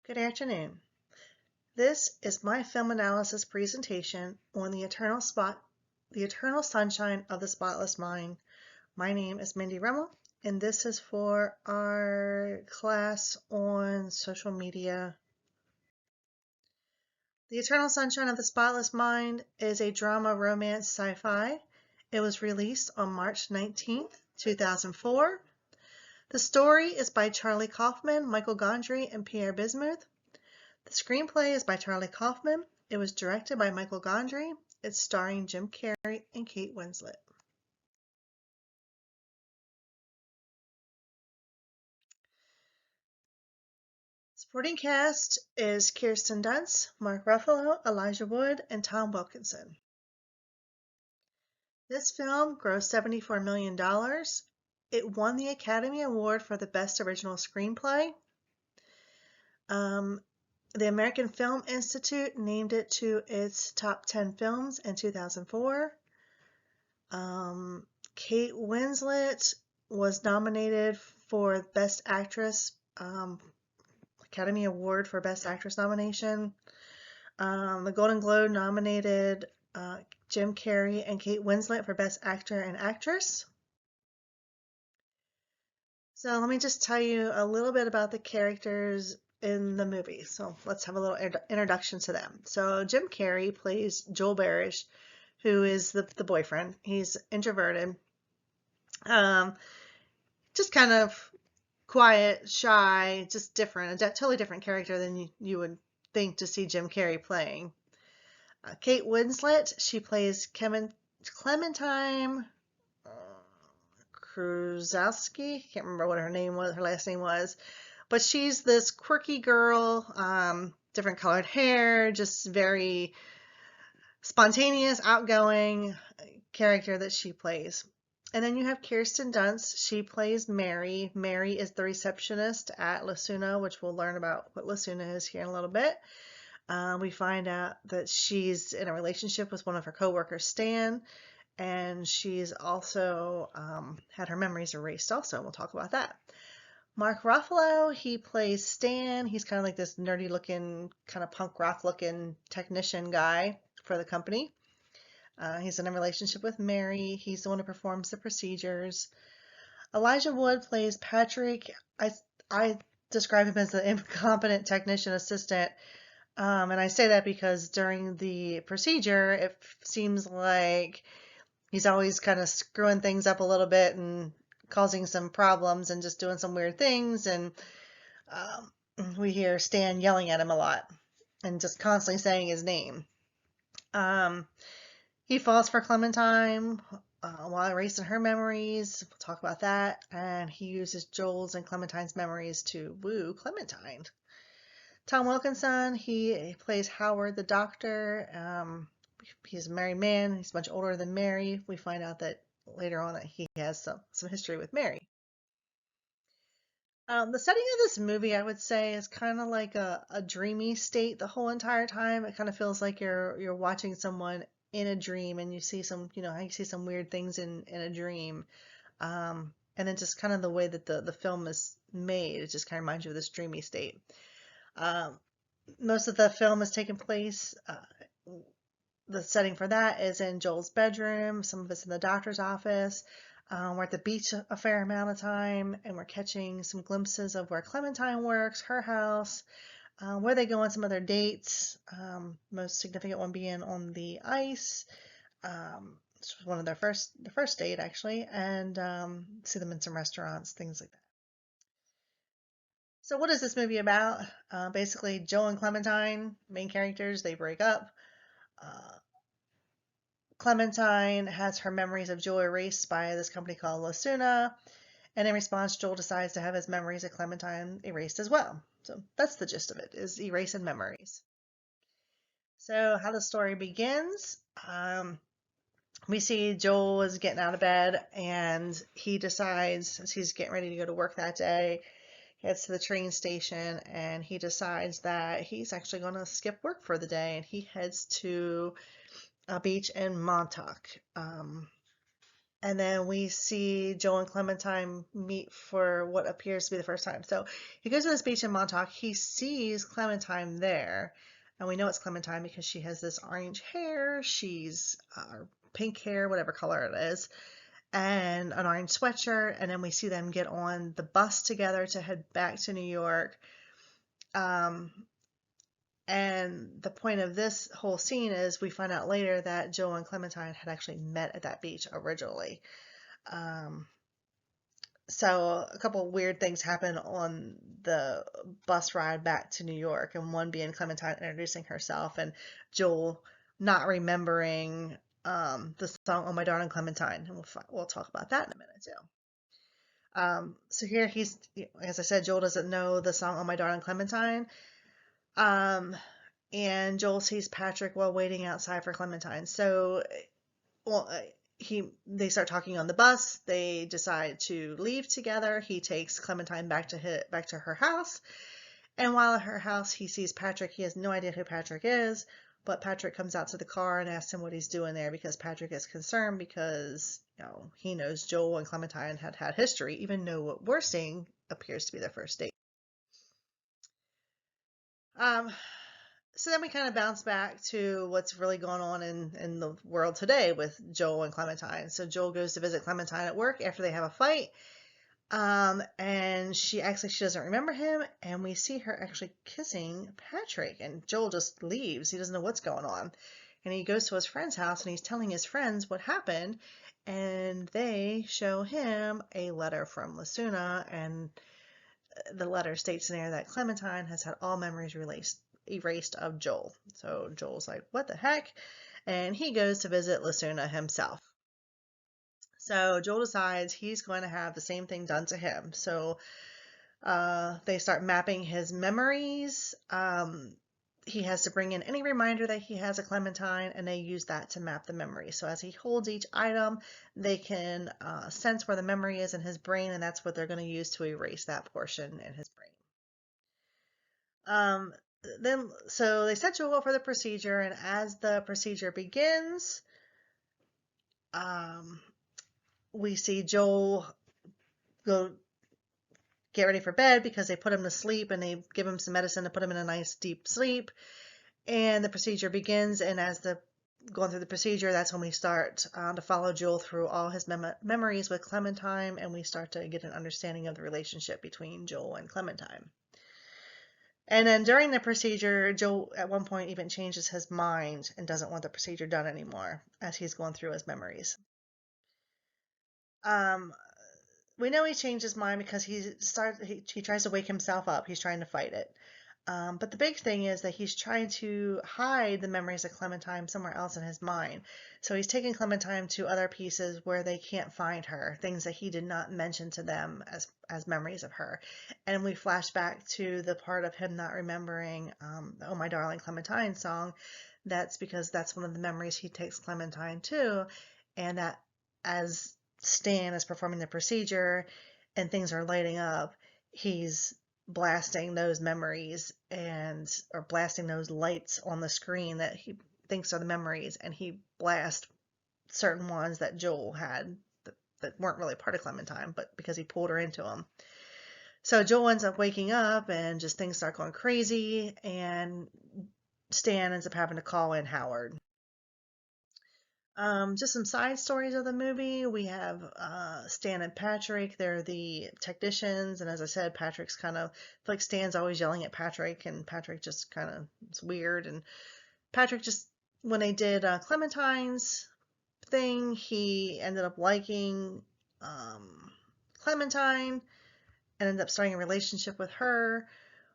Good afternoon. This is my film analysis presentation on the eternal sunshine of the spotless mind. My name is Mindy Rummel, and this is for our class on social media. The Eternal Sunshine of the Spotless Mind is a drama romance sci-fi. It was released on March 19th, 2004. The story is by Charlie Kaufman, Michael Gondry, and Pierre Bismuth. The screenplay is by Charlie Kaufman. It was directed by Michael Gondry. It's starring Jim Carrey and Kate Winslet. Supporting cast is Kirsten Dunst, Mark Ruffalo, Elijah Wood, and Tom Wilkinson. This film grossed $74 million. It won the Academy Award for the Best Original Screenplay. The American Film Institute named it to its top 10 films in 2004. Kate Winslet was nominated for Best Actress, Academy Award for Best Actress nomination. The Golden Globe nominated Jim Carrey and Kate Winslet for Best Actor and Actress. So let me just tell you a little bit about the characters in the movie. So let's have a little introduction to them. So Jim Carrey plays Joel Barish, who is the boyfriend. He's introverted, just kind of quiet, shy, just different, a totally different character than you would think to see Jim Carrey playing. Kate Winslet, she plays Clementine Kruzowski. Can't remember what her last name was, but she's this quirky girl, different colored hair, just very spontaneous, outgoing character that she plays. And then you have Kirsten Dunst. She plays Mary. Mary is the receptionist at La Suna, which we'll learn about what La Suna is here in a little bit. We find out that she's in a relationship with one of her coworkers, Stan, and she's also had her memories erased also, and we'll talk about that. Mark Ruffalo, he plays Stan. He's kind of like this nerdy looking, kind of punk rock looking technician guy for the company. He's in a relationship with Mary. He's the one who performs the procedures. Elijah Wood plays Patrick. I describe him as the incompetent technician assistant. And I say that because during the procedure, it seems like he's always kind of screwing things up a little bit and causing some problems and just doing some weird things. And we hear Stan yelling at him a lot and just constantly saying his name. He falls for Clementine while erasing her memories. We'll talk about that. And he uses Joel's and Clementine's memories to woo Clementine. Tom Wilkinson, he plays Howard the doctor. He's a married man. He's much older than Mary. We find out that later on that he has some history with Mary. The setting of this movie, I would say, is kind of like a dreamy state the whole entire time. It kind of feels like you're watching someone in a dream, and you see some, you see some weird things in a dream. And then just kind of the way that the film is made, it just kind of reminds you of this dreamy state. Most of the film is taking place, the setting for that is in Joel's bedroom. Some of it's in the doctor's office. We're at the beach a fair amount of time, and we're catching some glimpses of where Clementine works, her house, where they go on some of their dates, most significant one being on the ice. This was one of their first date, actually, and see them in some restaurants, things like that. So what is this movie about? Basically, Joel and Clementine, main characters, they break up. Clementine has her memories of Joel erased by this company called La Suna, and in response, Joel decides to have his memories of Clementine erased as well. So that's the gist of it, is erasing memories. So how the story begins, we see Joel is getting out of bed, and he decides, as he's getting ready to go to work that day, gets to the train station, and he decides that he's actually going to skip work for the day, and he heads to a beach in Montauk. And then we see Joel and Clementine meet for what appears to be the first time. So he goes to this beach in Montauk. He sees Clementine there. And we know it's Clementine because she has this orange hair. She's pink hair, whatever color it is, and an orange sweatshirt. And then we see them get on the bus together to head back to New York. Um, and the point of this whole scene is we find out later that Joel and Clementine had actually met at that beach originally. Um, so a couple of weird things happen on the bus ride back to New York, and one being Clementine introducing herself and Joel not remembering the song "Oh My Darling Clementine," and we'll talk about that in a minute too. So here he's, as I said, Joel doesn't know the song "Oh My Darling Clementine," um, and Joel sees Patrick while waiting outside for Clementine. So well, they start talking on the bus. They decide to leave together. He takes Clementine back to her house, and while at her house, he sees Patrick. He has no idea who Patrick is, but Patrick comes out to the car and asks him what he's doing there because Patrick is concerned because he knows Joel and Clementine had history, even though what we're seeing appears to be their first date. Um, So then we kind of bounce back to what's really going on in the world today with Joel and Clementine. So Joel goes to visit Clementine at work after they have a fight. And she acts like she doesn't remember him, and we see her actually kissing Patrick, and Joel just leaves. He doesn't know what's going on. And he goes to his friend's house and he's telling his friends what happened, and they show him a letter from Lasuna, and the letter states in there that Clementine has had all memories erased of Joel. So Joel's like, what the heck? And he goes to visit Lasuna himself. So Joel decides he's going to have the same thing done to him. So they start mapping his memories. He has to bring in any reminder that he has a Clementine, and they use that to map the memory. So as he holds each item, they can sense where the memory is in his brain, and that's what they're going to use to erase that portion in his brain. Um, so they set Joel up for the procedure, and as the procedure begins, um, we see Joel go get ready for bed because they put him to sleep and they give him some medicine to put him in a nice deep sleep. And the procedure begins, and as the going through the procedure, that's when we start to follow Joel through all his memories with Clementine, and we start to get an understanding of the relationship between Joel and Clementine. And then during the procedure, Joel at one point even changes his mind and doesn't want the procedure done anymore as he's going through his memories. Um, we know he changed his mind because he tries to wake himself up. He's trying to fight it. But the big thing is that he's trying to hide the memories of Clementine somewhere else in his mind. So he's taking Clementine to other pieces where they can't find her, things that he did not mention to them as memories of her. And we flash back to the part of him not remembering the "Oh My Darling Clementine" song. That's because that's one of the memories he takes Clementine to, and that as Stan is performing the procedure and things are lighting up, he's blasting those memories and or blasting those lights on the screen that he thinks are the memories, and he blasts certain ones that Joel had that weren't really part of Clementine, but because he pulled her into them. So Joel ends up waking up and just things start going crazy, and Stan ends up having to call in Howard. Just some side stories of the movie. We have Stan and Patrick. They're the technicians, and as I said, Patrick's kind of like Stan's always yelling at Patrick, and Patrick just kind of it's weird. And Patrick just when they did Clementine's thing, he ended up liking Clementine and ended up starting a relationship with her.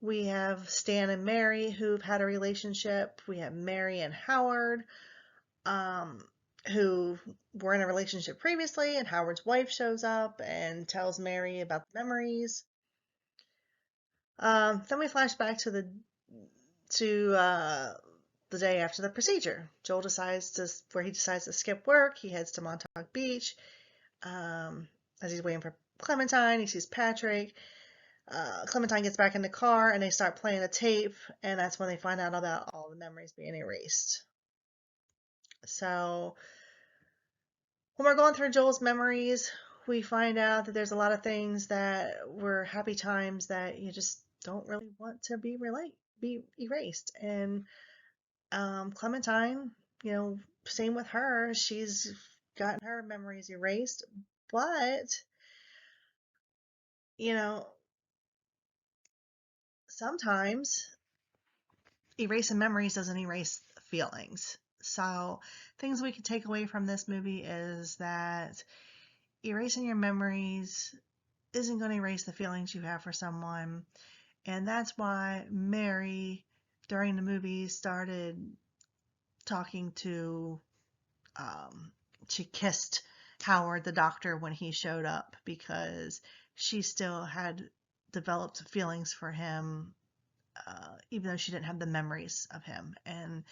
We have Stan and Mary who've had a relationship. We have Mary and Howard. Um, who were in a relationship previously, and Howard's wife shows up and tells Mary about the memories. Then we flash back to the day after the procedure. Joel decides he decides to skip work. He heads to Montauk Beach. As he's waiting for Clementine, he sees Patrick. Clementine gets back in the car and they start playing a tape, and that's when they find out about all the memories being erased. So When we're going through Joel's memories, we find out that there's a lot of things that were happy times that you just don't really want to be erased. And Clementine, you know, same with her. She's gotten her memories erased, but you know, sometimes erasing memories doesn't erase feelings. So, things we can take away from this movie is that erasing your memories isn't going to erase the feelings you have for someone. And that's why Mary, during the movie, started talking to, um, she kissed Howard, the doctor, when he showed up because she still had developed feelings for him, even though she didn't have the memories of him. And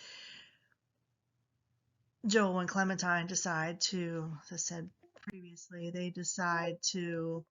Joel and Clementine decide to, as I said previously, they decide to